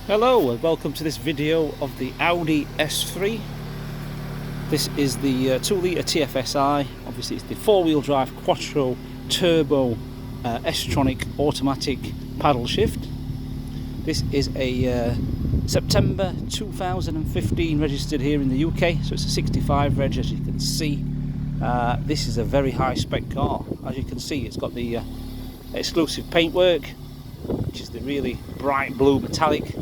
Hello and welcome to this video of the Audi S3. This is the 2-litre TFSI. Obviously it's the 4-wheel drive Quattro turbo S-Tronic automatic paddle shift. This is a September 2015 registered here in the UK, so it's a 65 reg, as you can see. This is a very high spec car. As you can see, it's got the exclusive paintwork, which is the really bright blue metallic.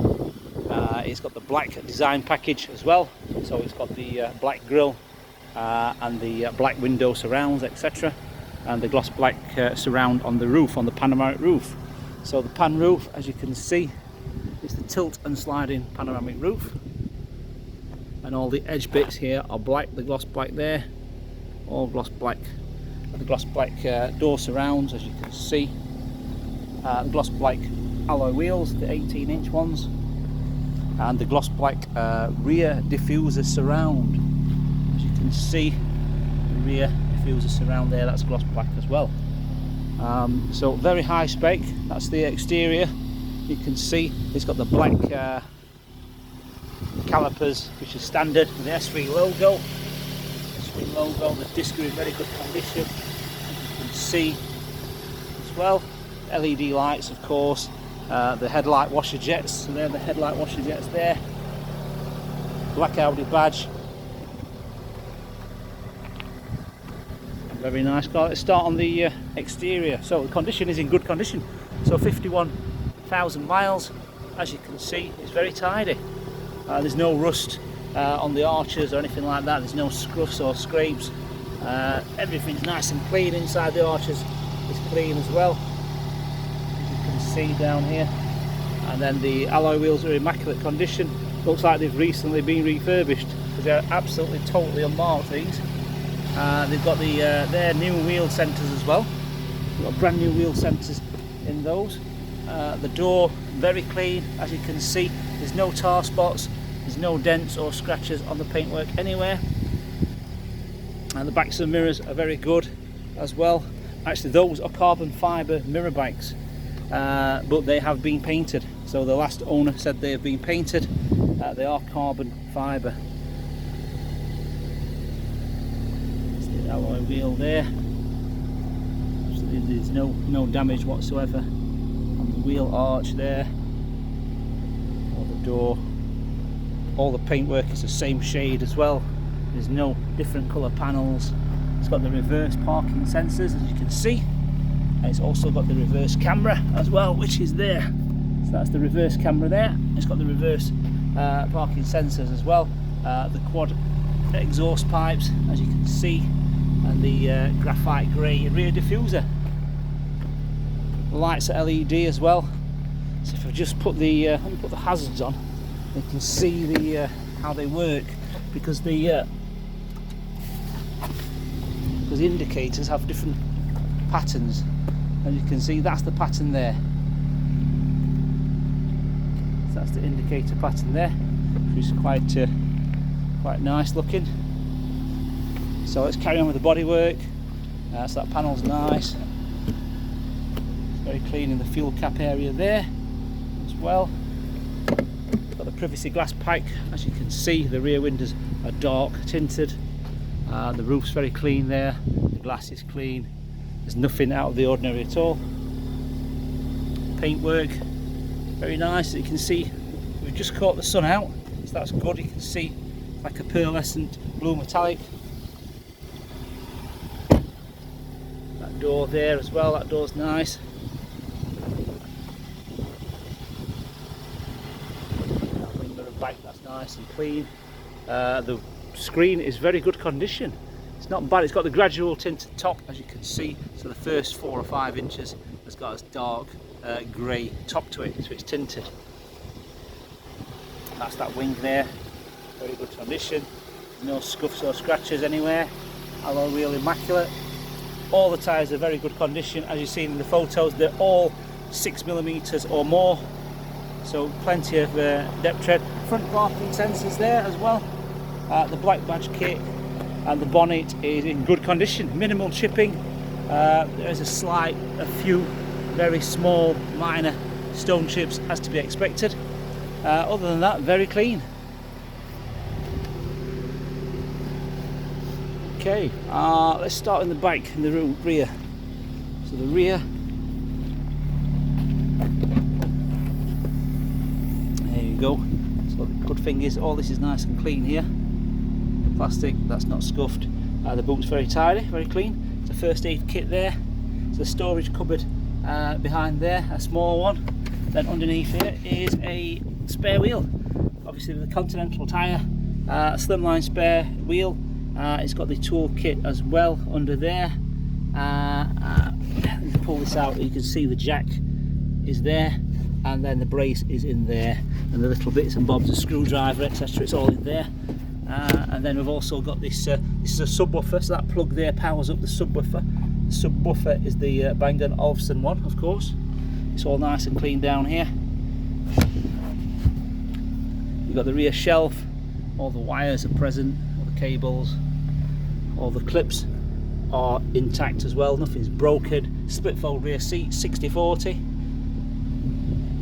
It's got the black design package as well, so it's got the black grille and the black window surrounds, etc., and the gloss black surround on the roof, on the panoramic roof. So the pan roof, as you can see, is the tilt and sliding panoramic roof, and all the edge bits here are black, the gloss black there, all gloss black. The gloss black door surrounds, as you can see, the gloss black alloy wheels, the 18-inch ones, and the gloss black rear diffuser surround. As you can see, the rear diffuser surround there, that's gloss black as well. So very high spec. That's the exterior. You can see it's got the black calipers, which is standard with the S3 logo. S3 logo. The disc are in very good condition, as you can see as well. LED lights, of course. The headlight washer jets, so they're the headlight washer jets there. Black Audi badge. Very nice car. Let's start on the exterior. So the condition is in good condition. So 51,000 miles. As you can see, it's very tidy. There's no rust on the arches or anything like that. There's no scuffs or scrapes. Everything's nice and clean inside the arches. Is clean as well. See down here, and then the alloy wheels are in immaculate condition. Looks like they've recently been refurbished because they're absolutely totally unmarked, these. They've got their new wheel centres as well. We've got brand new wheel centres in those. The door very clean, as you can see. There's no tar spots, there's no dents or scratches on the paintwork anywhere, and the backs of the mirrors are very good as well. Actually, those are carbon fibre mirror backs. But they have been painted, so the last owner said they have been painted. They are carbon fibre. That's the alloy wheel there. So there's no damage whatsoever on the wheel arch there, or the door. All the paintwork is the same shade as well. There's no different colour panels. It's got the reverse parking sensors, as you can see. And it's also got the reverse camera as well, which is there. So that's the reverse camera there. It's got the reverse parking sensors as well. The quad exhaust pipes, as you can see, and the graphite grey rear diffuser. The lights are LED as well. So if I just put the let me put the hazards on, you can see the how they work, because the indicators have different patterns. As you can see, that's the pattern there. So that's the indicator pattern there, which is quite nice looking. So let's carry on with the bodywork. So that panel's nice. It's very clean in the fuel cap area there as well. Got the privacy glass pack. As you can see, the rear windows are dark tinted. The roof's very clean there. The glass is clean. There's nothing out of the ordinary at all. Paintwork, very nice. As you can see, we've just caught the sun out, so that's good. You can see like a pearlescent blue metallic. That door there as well, that door's nice. That window and back, that's nice and clean. The screen is very good condition. It's not bad. It's got the gradual tinted top, as you can see. So the first 4 or 5 inches has got a dark grey top to it, so it's tinted. That's that wing there, very good condition. No scuffs or scratches anywhere. Alloy wheel immaculate. All the tyres are very good condition, as you've seen in the photos. They're all 6mm or more, so plenty of depth tread. Front parking sensors there as well. The black badge kit. And the bonnet is in good condition, minimal chipping. There's a few very small minor stone chips, as to be expected. Other than that, very clean. Okay, let's start in the back, in the rear. So the rear, there you go. So the good thing is all this is nice and clean here. The plastic, that's not scuffed. The boot's very tidy, very clean. It's a first aid kit there. There's a storage cupboard behind there, a small one. Then underneath here is a spare wheel, obviously with a Continental tyre, a slimline spare wheel. It's got the tool kit as well under there. You pull this out, you can see the jack is there, and then the brace is in there, and the little bits and bobs, a screwdriver, etc. It's all in there. And then we've also got this. This is a subwoofer, so that plug there powers up the subwoofer. The subwoofer is the Bang & Olufsen one, of course. It's all nice and clean down here. You've got the rear shelf, all the wires are present, all the cables, all the clips are intact as well, nothing's broken. Split fold rear seat, 60/40.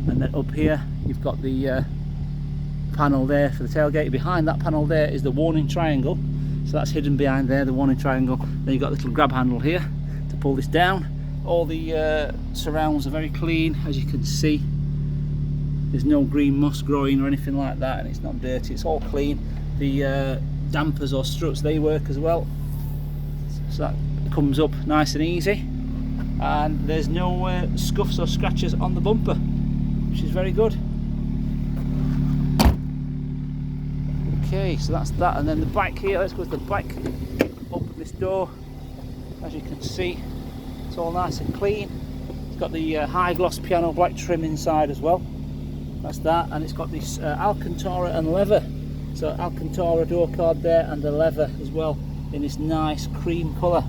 And then up here you've got the panel there for the tailgate. Behind that panel there is the warning triangle, so that's hidden behind there, the warning triangle. Then you've got a little grab handle here to pull this down. All the surrounds are very clean, as you can see. There's no green moss growing or anything like that, and it's not dirty, it's all clean. The dampers or struts, they work as well, so that comes up nice and easy. And there's no scuffs or scratches on the bumper, which is very good. Okay, so that's that. And then the back here, let's go to the back. Open this door, as you can see, it's all nice and clean. It's got the high gloss piano black trim inside as well. That's that, and it's got this Alcantara and leather. So Alcantara door card there, and the leather as well in this nice cream colour,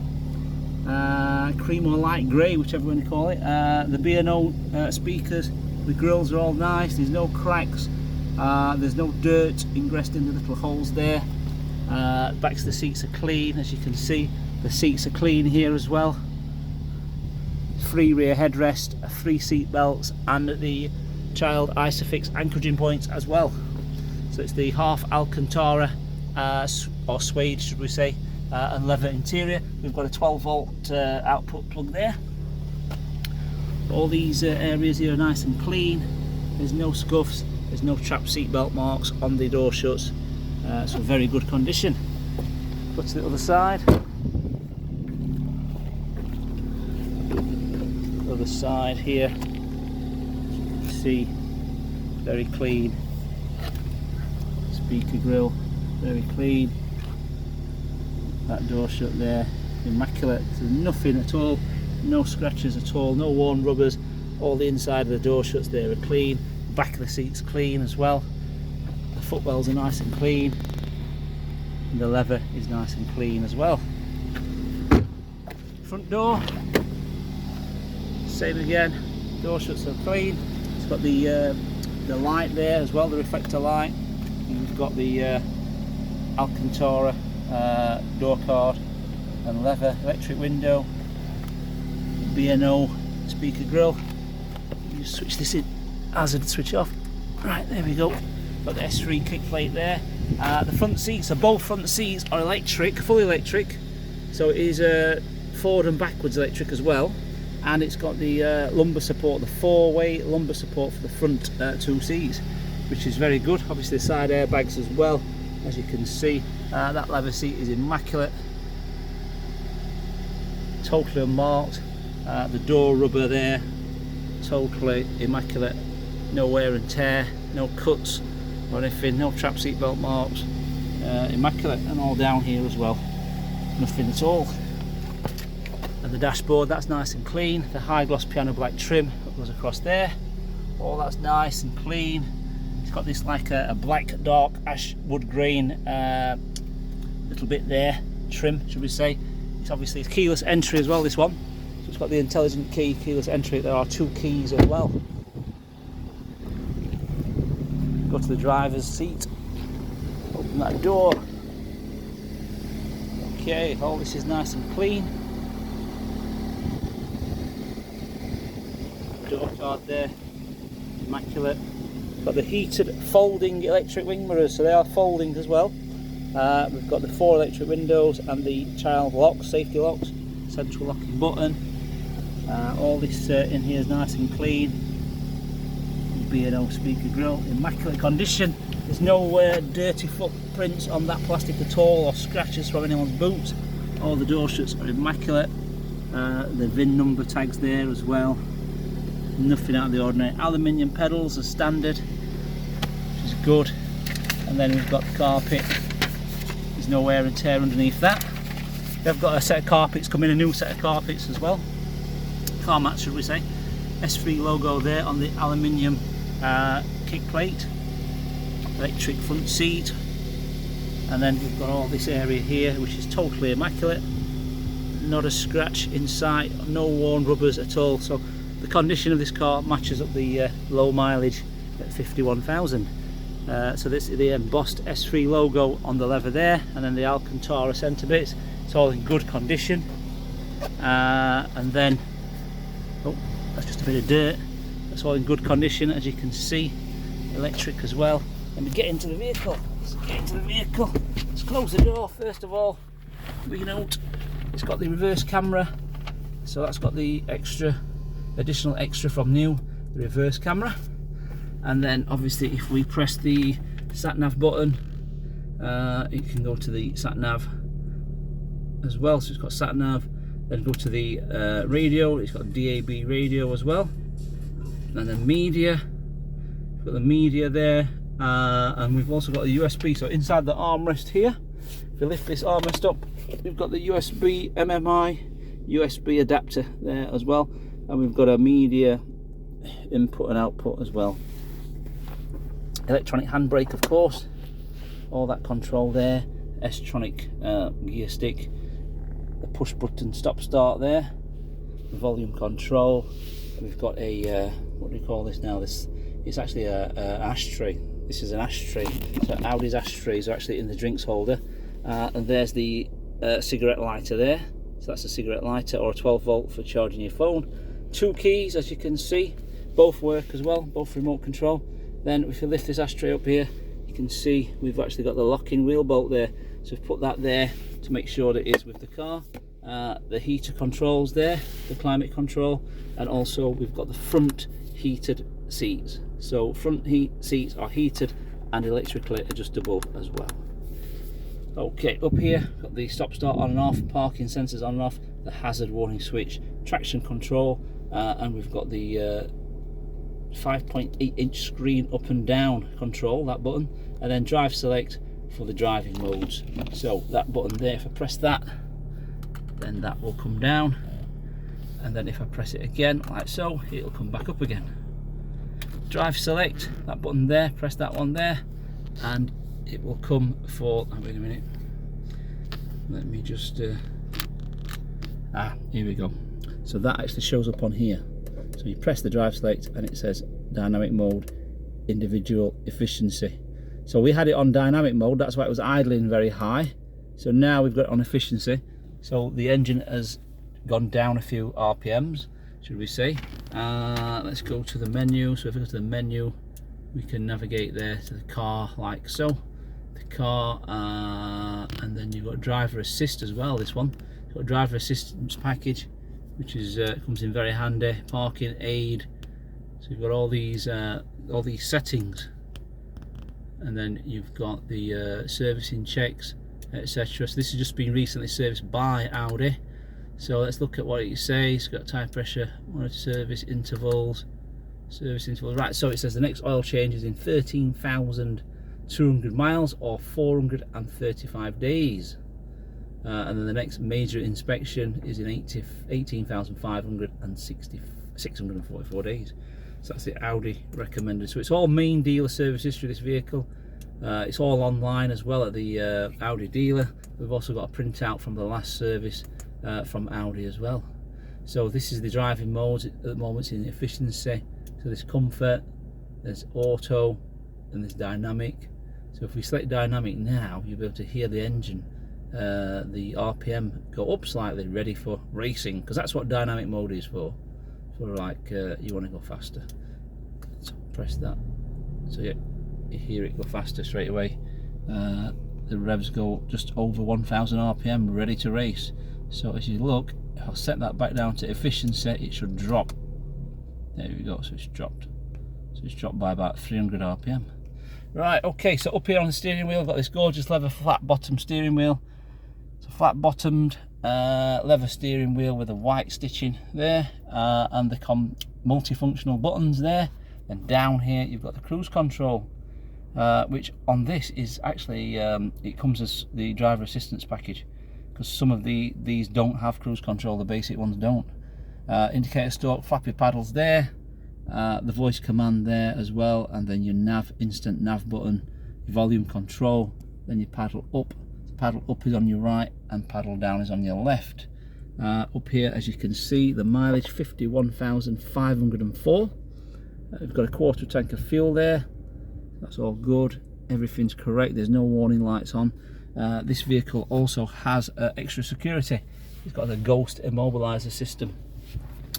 cream or light grey, whichever one you call it. The B&O speakers, the grills are all nice. There's no cracks. There's no dirt ingressed in the little holes there. Backs of the seats are clean, as you can see. The seats are clean here as well. Free rear headrest, 3 seat belts, and the child Isofix anchoraging points as well. So it's the half Alcantara or suede, should we say, and leather interior. We've got a 12-volt output plug there. All these areas here are nice and clean. There's no scuffs, there's no trapped seat belt marks on the door shuts. So very good condition. Go to the other side. Other side here, as you can see, very clean. Speaker grille, very clean. That door shut there, immaculate. There's nothing at all, no scratches at all, no worn rubbers. All the inside of the door shuts there are clean. Back of the seat's clean as well. The footwells are nice and clean, and the leather is nice and clean as well. Front door, same again. Door shuts are clean. It's got the light there as well, the reflector light. You've got the Alcantara door card and leather, electric window, B&O speaker grille. You just switch this in, hazard switch off. Right, there we go. Got the S3 kick plate there. The front seats, so both front seats are electric, fully electric. So it is forward and backwards electric as well. And it's got the lumbar support, the 4-way lumbar support for the front 2 seats, which is very good. Obviously the side airbags as well, as you can see. That leather seat is immaculate, totally unmarked. The door rubber there, totally immaculate. No wear and tear, no cuts or anything, no trap seat belt marks. Immaculate, and all down here as well, nothing at all. And the dashboard, that's nice and clean. The high gloss piano black trim that goes across there, all that's nice and clean. It's got this like a black dark ash wood grain little bit there, trim should we say. It's obviously keyless entry as well, this one. So it's got the intelligent key, keyless entry. There are 2 keys as well. Go to the driver's seat, open that door. Okay, all this is nice and clean. Door card there, immaculate. Got the heated folding electric wing mirrors, so they are folding as well. We've got the 4 electric windows and the child locks, safety locks, central locking button. All this in here is nice and clean. B&O speaker grill, immaculate condition. There's no dirty footprints on that plastic at all, or scratches from anyone's boots. All the door shuts are immaculate. The VIN number tags there as well. Nothing out of the ordinary. Aluminium pedals as standard, which is good. And then we've got the carpet. There's no wear and tear underneath that. We've got a set of carpets coming, a new set of carpets as well. Car mat, should we say. S3 logo there on the aluminium kick plate. Electric front seat. And then we've got all this area here, which is totally immaculate. Not a scratch inside, no worn rubbers at all. So the condition of this car matches up the low mileage at 51,000. So this is the embossed S3 logo on the leather there, and then the Alcantara centre bits. It's all in good condition. And then, oh, that's just a bit of dirt. That's all in good condition, as you can see. Electric as well. Let me get into the vehicle. Let's get into the vehicle. Let's close the door first of all. We note it's got the reverse camera, so that's got the additional extra from new, the reverse camera. And then obviously if we press the sat nav button, it can go to the sat nav as well. So it's got sat nav, then go to the radio. It's got DAB radio as well, and then media. We've got the media there, and we've also got the USB. So inside the armrest here, if you lift this armrest up, we've got the USB MMI USB adapter there as well, and we've got a media input and output as well. Electronic handbrake, of course, all that control there. S-Tronic gear stick, the push button stop start there, the volume control. We've got a what do you call this now? This it's actually an ashtray. This is an ashtray. So Audi's ashtrays are actually in the drinks holder. And there's the cigarette lighter there. So that's a cigarette lighter, or a 12 volt for charging your phone. 2 keys, as you can see, both work as well, both remote control. Then if you lift this ashtray up here, you can see we've actually got the locking wheel bolt there. So we've put that there to make sure that it is with the car. The heater controls there, the climate control, and also we've got the front heated seats. So front seats are heated and electrically adjustable as well. Okay, up here, got the stop start on and off, parking sensors on and off, the hazard warning switch, traction control, and we've got the 5.8 inch screen up and down control, that button, and then drive select for the driving modes. So that button there, if I press that, then that will come down, and then if I press it again like so, it'll come back up again. Drive select, that button there, press that one there, and it will come for, oh, wait a minute, let me just here we go. So that actually shows up on here. So you press the drive select and it says dynamic mode, individual efficiency. So we had it on dynamic mode, that's why it was idling very high. So now we've got it on efficiency. So the engine has gone down a few RPMs, should we say. Let's go to the menu. So if we go to the menu, we can navigate there to the car like so. The car, and then you've got driver assist as well. This one, you've got driver assistance package, which is comes in very handy. Parking aid. So you've got all these settings, and then you've got the servicing checks, etc. So this has just been recently serviced by Audi. So let's look at what it says. It's got tire pressure, monitor service intervals, right. So it says the next oil change is in 13,200 miles or 435 days, and then the next major inspection is in 18,644 days. So that's the Audi recommended. So it's all main dealer service history, this vehicle. It's all online as well at the Audi dealer. We've also got a printout from the last service from Audi as well. So this is the driving modes at the moment. It's in efficiency. So there's comfort, there's auto, and there's dynamic. So if we select dynamic now, you'll be able to hear the engine, the RPM go up slightly, ready for racing, because that's what dynamic mode is for like you want to go faster. So press that So you hear it go faster straight away. The revs go just over 1000 RPM, ready to race. So as you look, if I'll set that back down to efficiency, it should drop. There we go, so it's dropped. So it's dropped by about 300 RPM. Right, okay, so up here on the steering wheel, I've got this gorgeous leather flat bottom steering wheel. It's a flat bottomed leather steering wheel with a white stitching there, and the multifunctional buttons there. And down here you've got the cruise control, which on this is actually, it comes as the driver assistance package, because some of these don't have cruise control, the basic ones don't. Indicator stalk, flappy paddles there, the voice command there as well, and then your instant nav button, volume control, then your paddle up. Paddle up is on your right and paddle down is on your left. Up here, as you can see, the mileage 51,504. We've got a quarter tank of fuel there. That's all good. Everything's correct. There's no warning lights on. This vehicle also has extra security. It's got the ghost immobilizer system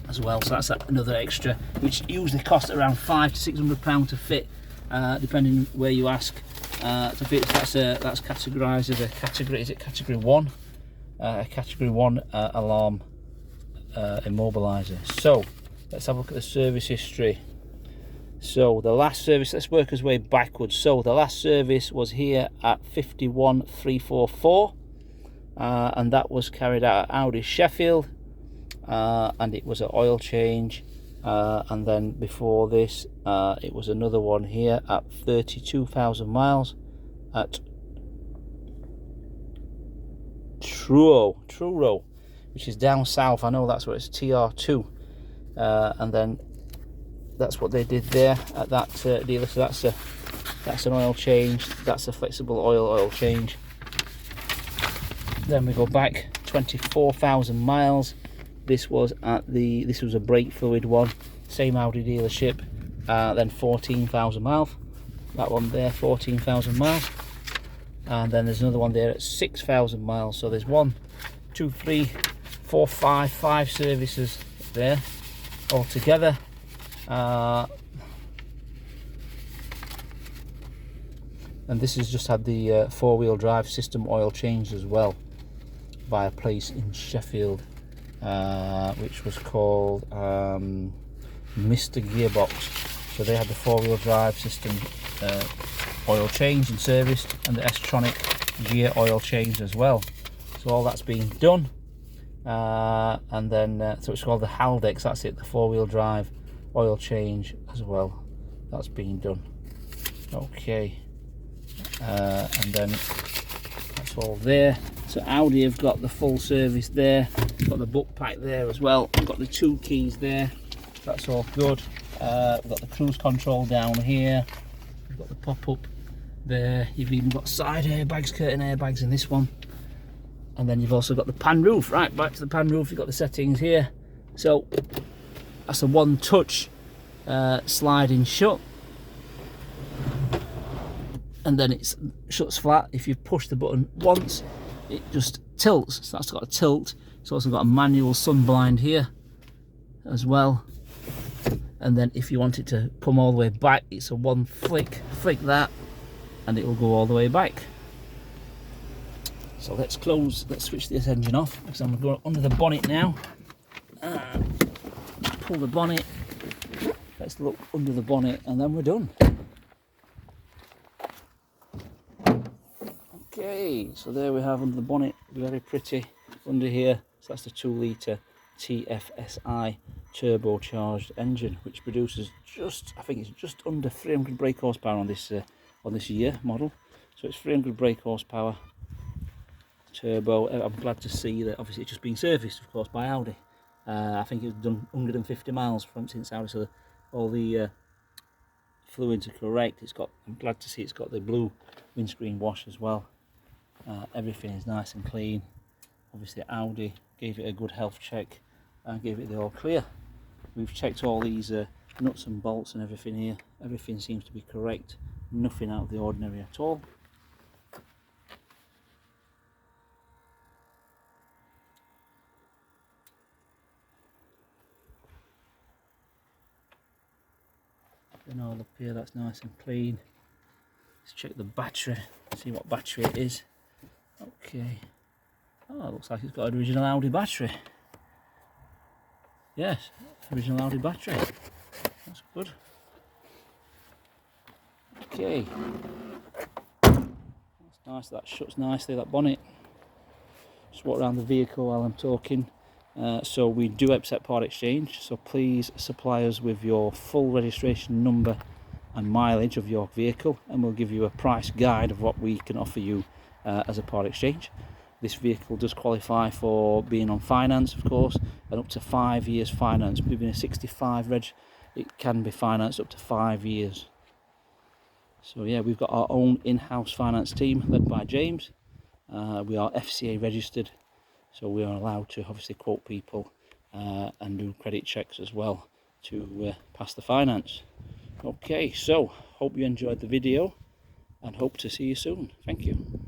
as well, so that's another extra, which usually costs around £500 to £600 to fit, depending where you ask. To fit. That's categorised as a category. Is it category 1? A category 1 alarm immobilizer. So let's have a look at the service history. So the last service, let's work our way backwards. So the last service was here at 51,344, and that was carried out at Audi Sheffield, and it was an oil change. And then before this, it was another one here at 32,000 miles at Truro, which is down south. I know that's where it's TR2, and then that's what they did there at that dealer. So that's an oil change. That's a flexible oil change. Then we go back 24,000 miles. This was a brake fluid one, same Audi dealership. Then 14,000 miles. That one there, 14,000 miles. And then there's another one there at 6,000 miles. So there's 1, 2, 3, 4, 5 services there altogether. And this has just had the four-wheel drive system oil changed as well by a place in Sheffield, which was called Mr. Gearbox. So they had the four-wheel drive system oil change and serviced, and the Tronic gear oil changed as well. So all that's been done, and then so it's called the Haldex. That's it, the four-wheel drive oil change as well. That's been done. Okay, and then that's all there. So Audi have got the full service there. Got the book pack there as well. We've got the 2 keys there. That's all good. We've got the cruise control down here. We've got the pop-up there. You've even got side airbags, curtain airbags in this one. And then you've also got the pan roof. Right, back to the pan roof. You've got the settings here. So that's a one-touch sliding shut. And then it shuts flat. If you push the button once, it just tilts. So that's got a tilt. It's also got a manual sun blind here as well. And then if you want it to come all the way back, it's a one flick that, and it will go all the way back. So let's switch this engine off, because I'm going to go under the bonnet now. Pull the bonnet. Let's look under the bonnet, and then we're done. Okay, so there we have under the bonnet, very pretty under here. So that's the 2-litre TFSI turbocharged engine, which produces I think it's just under 300 brake horsepower on this year model. So it's 300 brake horsepower turbo. I'm glad to see that obviously it's just been serviced, of course, by Audi. I think it's done 150 miles since Audi, so all the fluids are correct. I'm glad to see it's got the blue windscreen wash as well. Everything is nice and clean. Obviously Audi gave it a good health check and gave it the all clear. We've checked all these nuts and bolts and everything here. Everything seems to be correct. Nothing out of the ordinary at all. Then all up here, that's nice and clean. Let's check the battery, see what battery it is. Okay. Oh, it looks like it's got an original Audi battery. Yes, original Audi battery. That's good. Okay. That's nice, that shuts nicely, that bonnet. Just walk around the vehicle while I'm talking. So we do accept part exchange, so please supply us with your full registration number and mileage of your vehicle, and we'll give you a price guide of what we can offer you as a part exchange. This vehicle does qualify for being on finance, of course, and up to 5 years finance. Moving a 65 reg, it can be financed up to 5 years. So yeah, we've got our own in-house finance team led by James. We are FCA registered, so we are allowed to obviously quote people and do credit checks as well to pass the finance. Okay, so hope you enjoyed the video and hope to see you soon. Thank you.